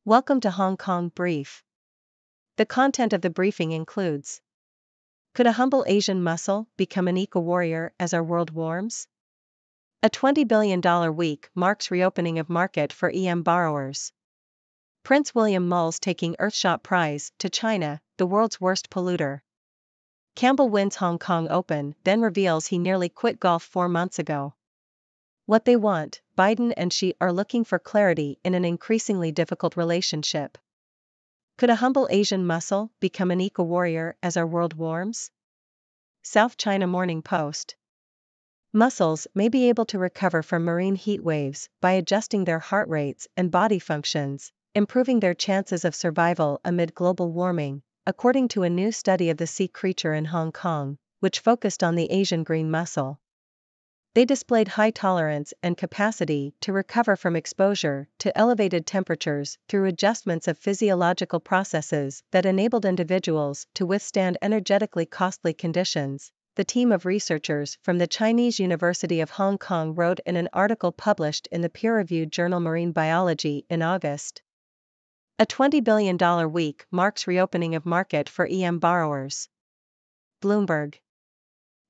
Welcome to Hong Kong Brief. The content of the briefing includes: could a humble Asian mussel become an eco-warrior as our world warms? A $20 billion week marks reopening of market for EM borrowers. Prince William mulls taking Earthshot Prize to China, the world's worst polluter. Campbell wins Hong Kong Open, then reveals he nearly quit golf 4 months ago. What they want: Biden and Xi are looking for clarity in an increasingly difficult relationship. Could a humble Asian mussel become an eco-warrior as our world warms? South China Morning Post. Mussels may be able to recover from marine heat waves by adjusting their heart rates and body functions, improving their chances of survival amid global warming, according to a new study of the sea creature in Hong Kong, which focused on the Asian green mussel. They displayed high tolerance and capacity to recover from exposure to elevated temperatures through adjustments of physiological processes that enabled individuals to withstand energetically costly conditions, the team of researchers from the Chinese University of Hong Kong wrote in an article published in the peer-reviewed journal Marine Biology in August. A $20 billion week marks reopening of market for EM borrowers. Bloomberg.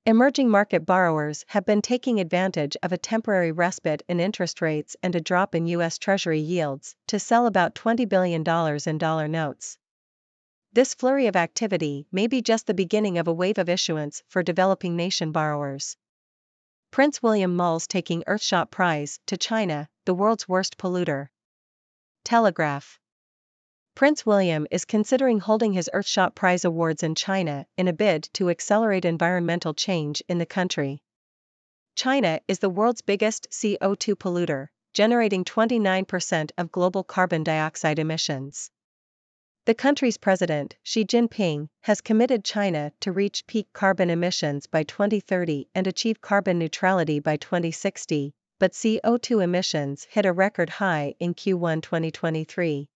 Emerging market borrowers have been taking advantage of a temporary respite in interest rates and a drop in U.S. Treasury yields to sell about $20 billion in dollar notes. This flurry of activity may be just the beginning of a wave of issuance for developing nation borrowers. Prince William mulls taking Earthshot Prize to China, the world's worst polluter. Telegraph. Prince William is considering holding his Earthshot Prize awards in China in a bid to accelerate environmental change in the country. China is the world's biggest CO2 polluter, generating 29% of global carbon dioxide emissions. The country's president, Xi Jinping, has committed China to reach peak carbon emissions by 2030 and achieve carbon neutrality by 2060, but CO2 emissions hit a record high in Q1 2023.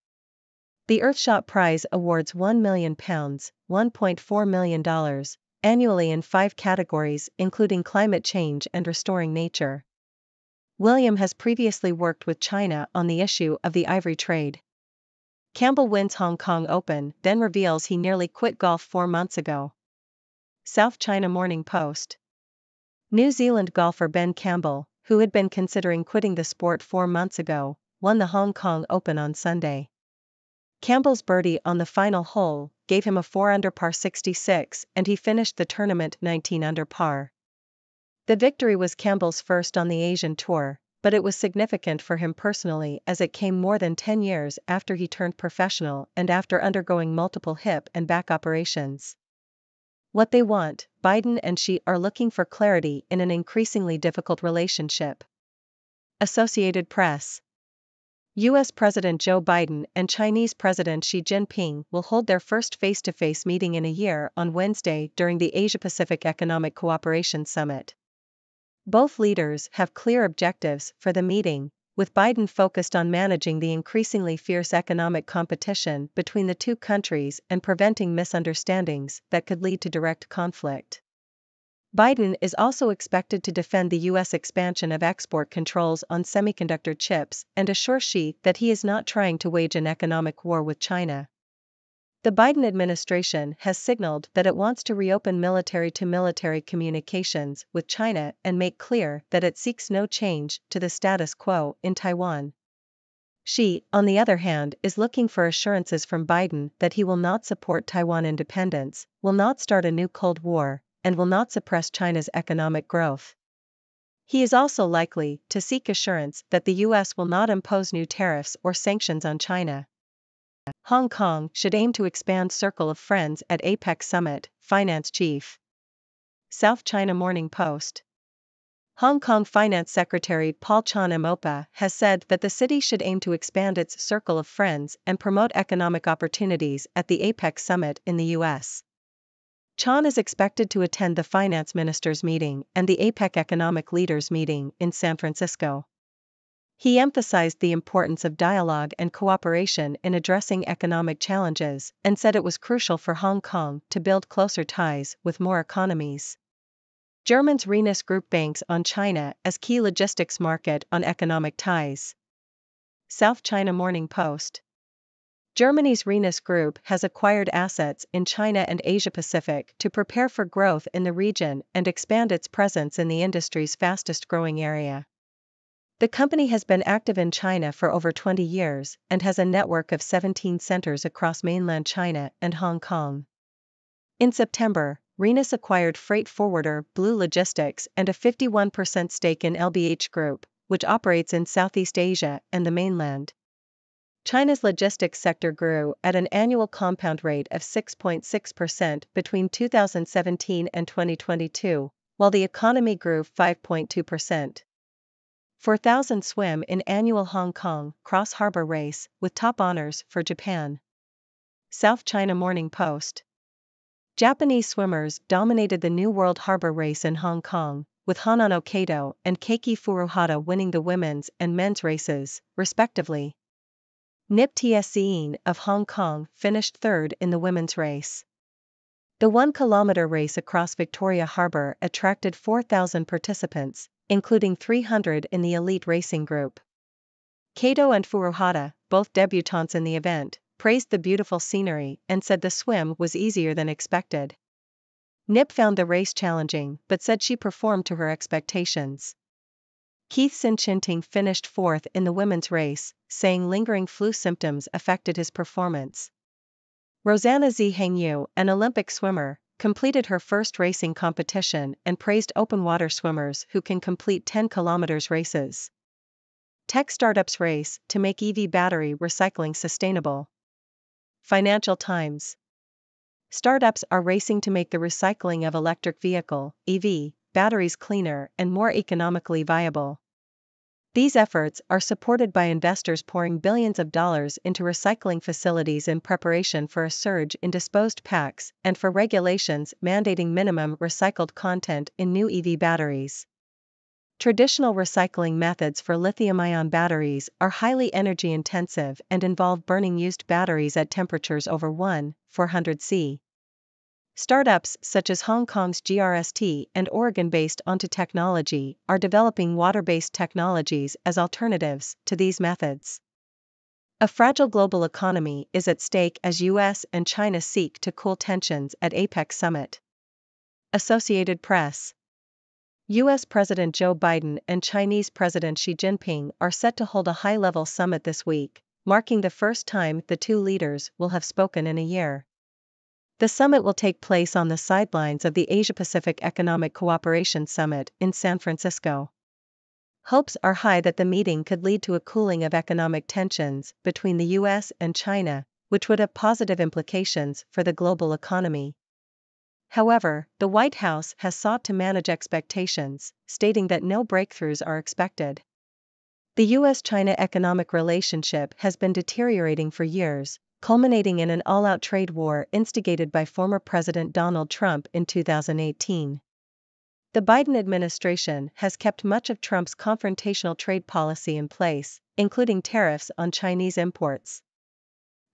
The Earthshot Prize awards £1 million, $1.4 million, annually in 5 categories including climate change and restoring nature. William has previously worked with China on the issue of the ivory trade. Campbell wins Hong Kong Open, then reveals he nearly quit golf 4 months ago. South China Morning Post. New Zealand golfer Ben Campbell, who had been considering quitting the sport 4 months ago, won the Hong Kong Open on Sunday. Campbell's birdie on the final hole gave him a 4-under par 66 and he finished the tournament 19 under par. The victory was Campbell's first on the Asian Tour, but it was significant for him personally as it came more than 10 years after he turned professional and after undergoing multiple hip and back operations. What they want: Biden and Xi are looking for clarity in an increasingly difficult relationship. Associated Press. U.S. President Joe Biden and Chinese President Xi Jinping will hold their first face-to-face meeting in a year on Wednesday during the Asia-Pacific Economic Cooperation Summit. Both leaders have clear objectives for the meeting, with Biden focused on managing the increasingly fierce economic competition between the two countries and preventing misunderstandings that could lead to direct conflict. Biden is also expected to defend the U.S. expansion of export controls on semiconductor chips and assure Xi that he is not trying to wage an economic war with China. The Biden administration has signaled that it wants to reopen military-to-military communications with China and make clear that it seeks no change to the status quo in Taiwan. Xi, on the other hand, is looking for assurances from Biden that he will not support Taiwan independence, will not start a new Cold War, and will not suppress China's economic growth. He is also likely to seek assurance that the U.S. will not impose new tariffs or sanctions on China. Hong Kong should aim to expand circle of friends at APEC summit, finance chief. South China Morning Post. Hong Kong Finance Secretary Paul Chan-Mopa has said that the city should aim to expand its circle of friends and promote economic opportunities at the APEC summit in the U.S. Chan is expected to attend the finance ministers' meeting and the APEC economic leaders' meeting in San Francisco. He emphasized the importance of dialogue and cooperation in addressing economic challenges and said it was crucial for Hong Kong to build closer ties with more economies. Germany's Rhenus Group banks on China as key logistics market on economic ties. South China Morning Post. Germany's Rhenus Group has acquired assets in China and Asia-Pacific to prepare for growth in the region and expand its presence in the industry's fastest-growing area. The company has been active in China for over 20 years and has a network of 17 centers across mainland China and Hong Kong. In September, Rhenus acquired freight forwarder Blue Logistics and a 51% stake in LBH Group, which operates in Southeast Asia and the mainland. China's logistics sector grew at an annual compound rate of 6.6% between 2017 and 2022, while the economy grew 5.2%. 4,000 swim in annual Hong Kong cross-harbor race, with top honors for Japan. South China Morning Post. Japanese swimmers dominated the New World Harbor race in Hong Kong, with Hanano Kato and Keiki Furuhata winning the women's and men's races, respectively. Nip Tsien of Hong Kong finished third in the women's race. The 1-kilometer race across Victoria Harbour attracted 4,000 participants, including 300 in the elite racing group. Kato and Furuhata, both debutantes in the event, praised the beautiful scenery and said the swim was easier than expected. Nip found the race challenging but said she performed to her expectations. Keith Sinchinting finished fourth in the women's race, saying lingering flu symptoms affected his performance. Rosanna Zhengyu, an Olympic swimmer, completed her first racing competition and praised open-water swimmers who can complete 10 km races. Tech startups race to make EV battery recycling sustainable. Financial Times. Startups are racing to make the recycling of electric vehicle (EV) batteries cleaner and more economically viable. These efforts are supported by investors pouring billions of dollars into recycling facilities in preparation for a surge in disposed packs and for regulations mandating minimum recycled content in new EV batteries. Traditional recycling methods for lithium-ion batteries are highly energy-intensive and involve burning used batteries at temperatures over 400 C. Startups such as Hong Kong's GRST and Oregon-based Onto Technology are developing water-based technologies as alternatives to these methods. A fragile global economy is at stake as US and China seek to cool tensions at APEC summit. Associated Press. US President Joe Biden and Chinese President Xi Jinping are set to hold a high-level summit this week, marking the first time the two leaders will have spoken in a year. The summit will take place on the sidelines of the Asia-Pacific Economic Cooperation Summit in San Francisco. Hopes are high that the meeting could lead to a cooling of economic tensions between the US and China, which would have positive implications for the global economy. However, the White House has sought to manage expectations, stating that no breakthroughs are expected. The US-China economic relationship has been deteriorating for years, culminating in an all-out trade war instigated by former President Donald Trump in 2018. The Biden administration has kept much of Trump's confrontational trade policy in place, including tariffs on Chinese imports.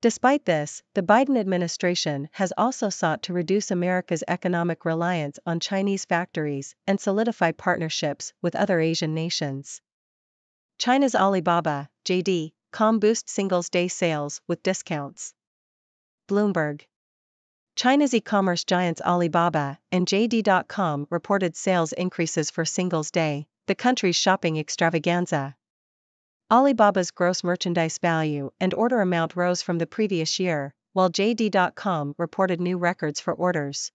Despite this, the Biden administration has also sought to reduce America's economic reliance on Chinese factories and solidify partnerships with other Asian nations. China's Alibaba, JD.com boosts Singles' Day sales with discounts. Bloomberg. China's e-commerce giants Alibaba and JD.com reported sales increases for Singles' Day, the country's shopping extravaganza. Alibaba's gross merchandise value and order amount rose from the previous year, while JD.com reported new records for orders.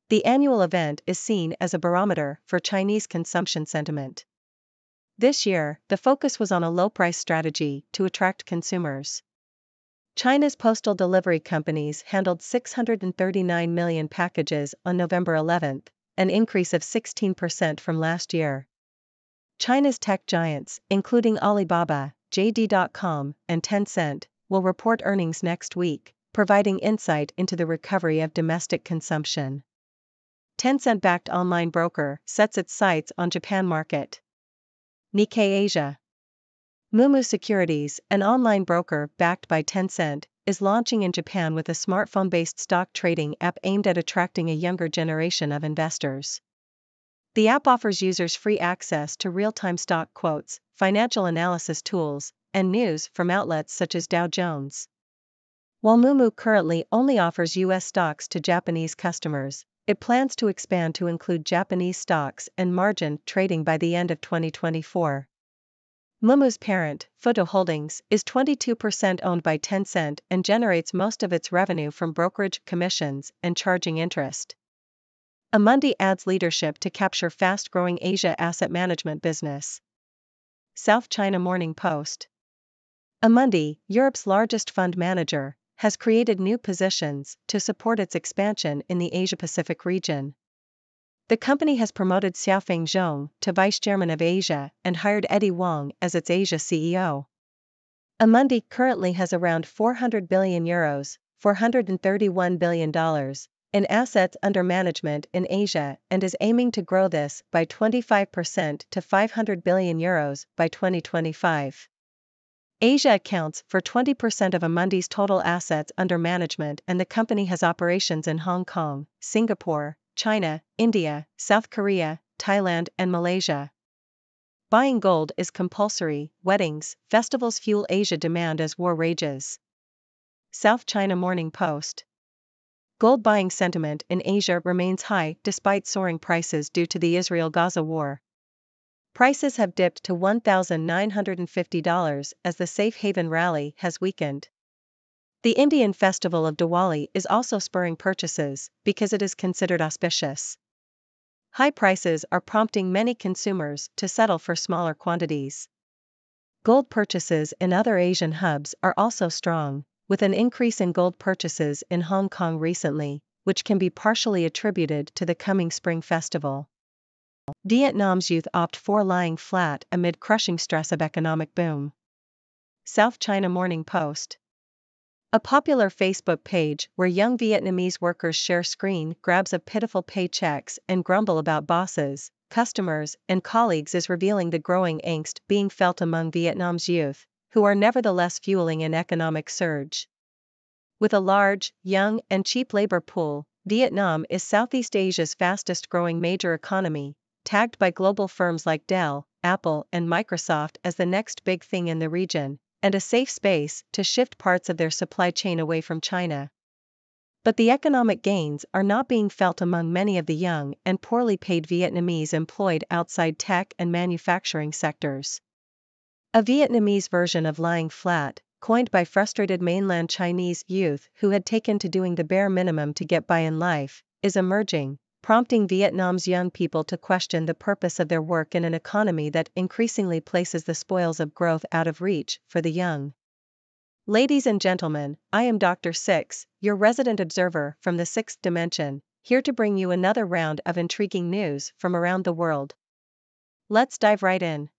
The annual event is seen as a barometer for Chinese consumption sentiment. This year, the focus was on a low-price strategy to attract consumers. China's postal delivery companies handled 639 million packages on November 11, an increase of 16% from last year. China's tech giants, including Alibaba, JD.com, and Tencent, will report earnings next week, providing insight into the recovery of domestic consumption. Tencent-backed online broker sets its sights on Japan market. Nikkei Asia. Moomoo Securities, an online broker backed by Tencent, is launching in Japan with a smartphone-based stock trading app aimed at attracting a younger generation of investors. The app offers users free access to real-time stock quotes, financial analysis tools, and news from outlets such as Dow Jones. While Moomoo currently only offers US stocks to Japanese customers, it plans to expand to include Japanese stocks and margin trading by the end of 2024. Moomoo's parent, Photo Holdings, is 22% owned by Tencent and generates most of its revenue from brokerage commissions and charging interest. Amundi adds leadership to capture fast-growing Asia asset management business. South China Morning Post. Amundi, Europe's largest fund manager, has created new positions to support its expansion in the Asia-Pacific region. The company has promoted Xiaofeng Zhong to vice chairman of Asia and hired Eddie Wong as its Asia CEO. Amundi currently has around €400 billion, $431 billion, in assets under management in Asia and is aiming to grow this by 25% to €500 billion by 2025. Asia accounts for 20% of Amundi's total assets under management, and the company has operations in Hong Kong, Singapore, China, India, South Korea, Thailand, and Malaysia. Buying gold is compulsory. Weddings, festivals fuel Asia demand as war rages. South China Morning Post. Gold buying sentiment in Asia remains high despite soaring prices due to the Israel-Gaza war. Prices have dipped to $1,950 as the safe haven rally has weakened. The Indian festival of Diwali is also spurring purchases because it is considered auspicious. High prices are prompting many consumers to settle for smaller quantities. Gold purchases in other Asian hubs are also strong, with an increase in gold purchases in Hong Kong recently, which can be partially attributed to the coming Spring Festival. Vietnam's youth opt for lying flat amid crushing stress of economic boom. South China Morning Post. A popular Facebook page where young Vietnamese workers share screen grabs of pitiful paychecks and grumble about bosses, customers, and colleagues is revealing the growing angst being felt among Vietnam's youth, who are nevertheless fueling an economic surge. With a large, young, and cheap labor pool, Vietnam is Southeast Asia's fastest-growing major economy, tagged by global firms like Dell, Apple, and Microsoft as the next big thing in the region, and a safe space to shift parts of their supply chain away from China. But the economic gains are not being felt among many of the young and poorly paid Vietnamese employed outside tech and manufacturing sectors. A Vietnamese version of lying flat, coined by frustrated mainland Chinese youth who had taken to doing the bare minimum to get by in life, is emerging, prompting Vietnam's young people to question the purpose of their work in an economy that increasingly places the spoils of growth out of reach for the young. Ladies and gentlemen, I am Dr. Six, your resident observer from the sixth dimension, here to bring you another round of intriguing news from around the world. Let's dive right in.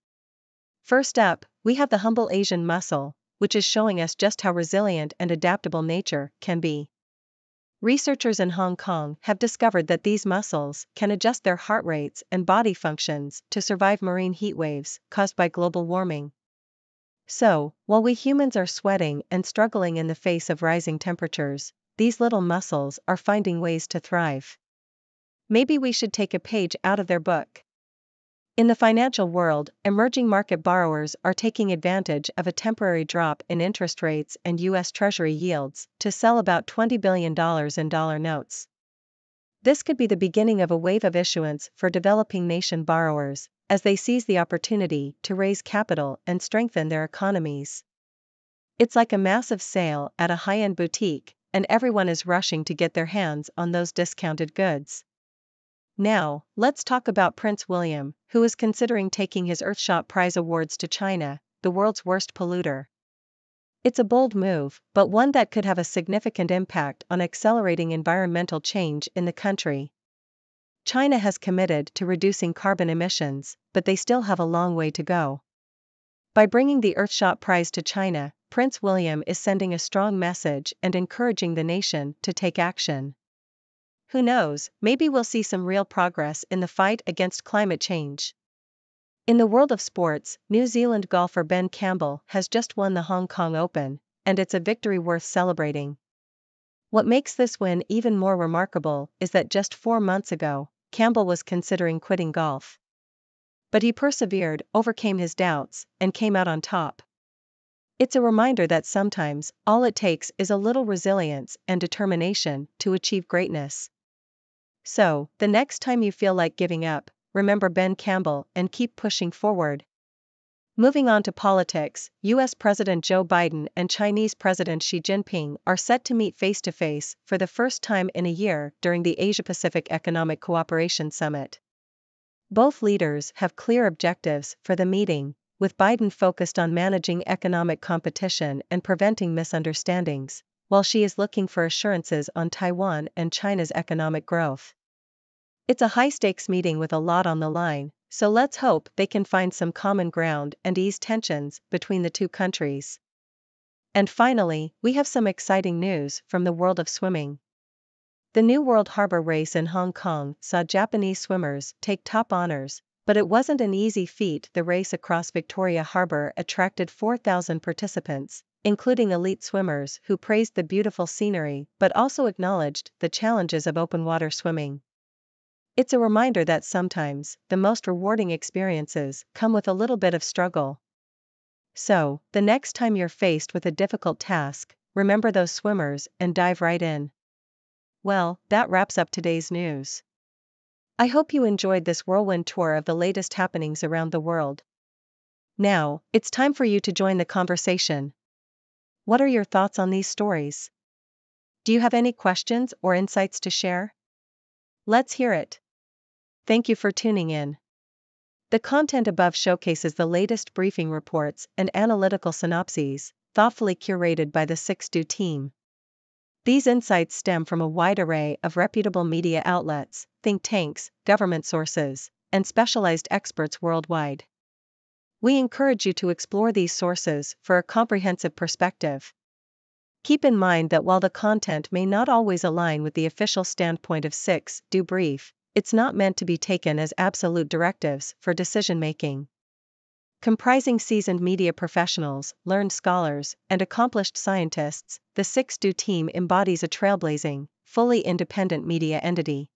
First up, we have the humble Asian mussel, which is showing us just how resilient and adaptable nature can be. Researchers in Hong Kong have discovered that these mussels can adjust their heart rates and body functions to survive marine heat waves caused by global warming. So, while we humans are sweating and struggling in the face of rising temperatures, these little mussels are finding ways to thrive. Maybe we should take a page out of their book. In the financial world, emerging market borrowers are taking advantage of a temporary drop in interest rates and U.S. Treasury yields to sell about $20 billion in dollar notes. This could be the beginning of a wave of issuance for developing nation borrowers, as they seize the opportunity to raise capital and strengthen their economies. It's like a massive sale at a high-end boutique, and everyone is rushing to get their hands on those discounted goods. Now, let's talk about Prince William, who is considering taking his Earthshot Prize awards to China, the world's worst polluter. It's a bold move, but one that could have a significant impact on accelerating environmental change in the country. China has committed to reducing carbon emissions, but they still have a long way to go. By bringing the Earthshot Prize to China, Prince William is sending a strong message and encouraging the nation to take action. Who knows, maybe we'll see some real progress in the fight against climate change. In the world of sports, New Zealand golfer Ben Campbell has just won the Hong Kong Open, and it's a victory worth celebrating. What makes this win even more remarkable is that just 4 months ago, Campbell was considering quitting golf. But he persevered, overcame his doubts, and came out on top. It's a reminder that sometimes, all it takes is a little resilience and determination to achieve greatness. So, the next time you feel like giving up, remember Ben Campbell and keep pushing forward. Moving on to politics, US President Joe Biden and Chinese President Xi Jinping are set to meet face-to-face for the first time in a year during the Asia-Pacific Economic Cooperation Summit. Both leaders have clear objectives for the meeting, with Biden focused on managing economic competition and preventing misunderstandings, while Xi is looking for assurances on Taiwan and China's economic growth. It's a high-stakes meeting with a lot on the line, so let's hope they can find some common ground and ease tensions between the two countries. And finally, we have some exciting news from the world of swimming. The new World Harbor Race in Hong Kong saw Japanese swimmers take top honors, but it wasn't an easy feat. The race across Victoria Harbor attracted 4,000 participants, including elite swimmers who praised the beautiful scenery but also acknowledged the challenges of open water swimming. It's a reminder that sometimes, the most rewarding experiences come with a little bit of struggle. So, the next time you're faced with a difficult task, remember those swimmers and dive right in. Well, that wraps up today's news. I hope you enjoyed this whirlwind tour of the latest happenings around the world. Now, it's time for you to join the conversation. What are your thoughts on these stories? Do you have any questions or insights to share? Let's hear it. Thank you for tuning in. The content above showcases the latest briefing reports and analytical synopses, thoughtfully curated by the 6Do team. These insights stem from a wide array of reputable media outlets, think tanks, government sources, and specialized experts worldwide. We encourage you to explore these sources for a comprehensive perspective. Keep in mind that while the content may not always align with the official standpoint of 6Do Brief, it's not meant to be taken as absolute directives for decision-making. Comprising seasoned media professionals, learned scholars, and accomplished scientists, the 6Do team embodies a trailblazing, fully independent media entity.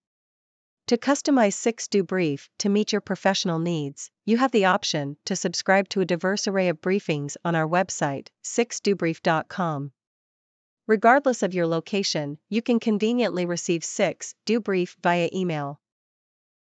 To customize 6Do Brief to meet your professional needs, you have the option to subscribe to a diverse array of briefings on our website, 6dobrief.com. Regardless of your location, you can conveniently receive 6Do Brief via email.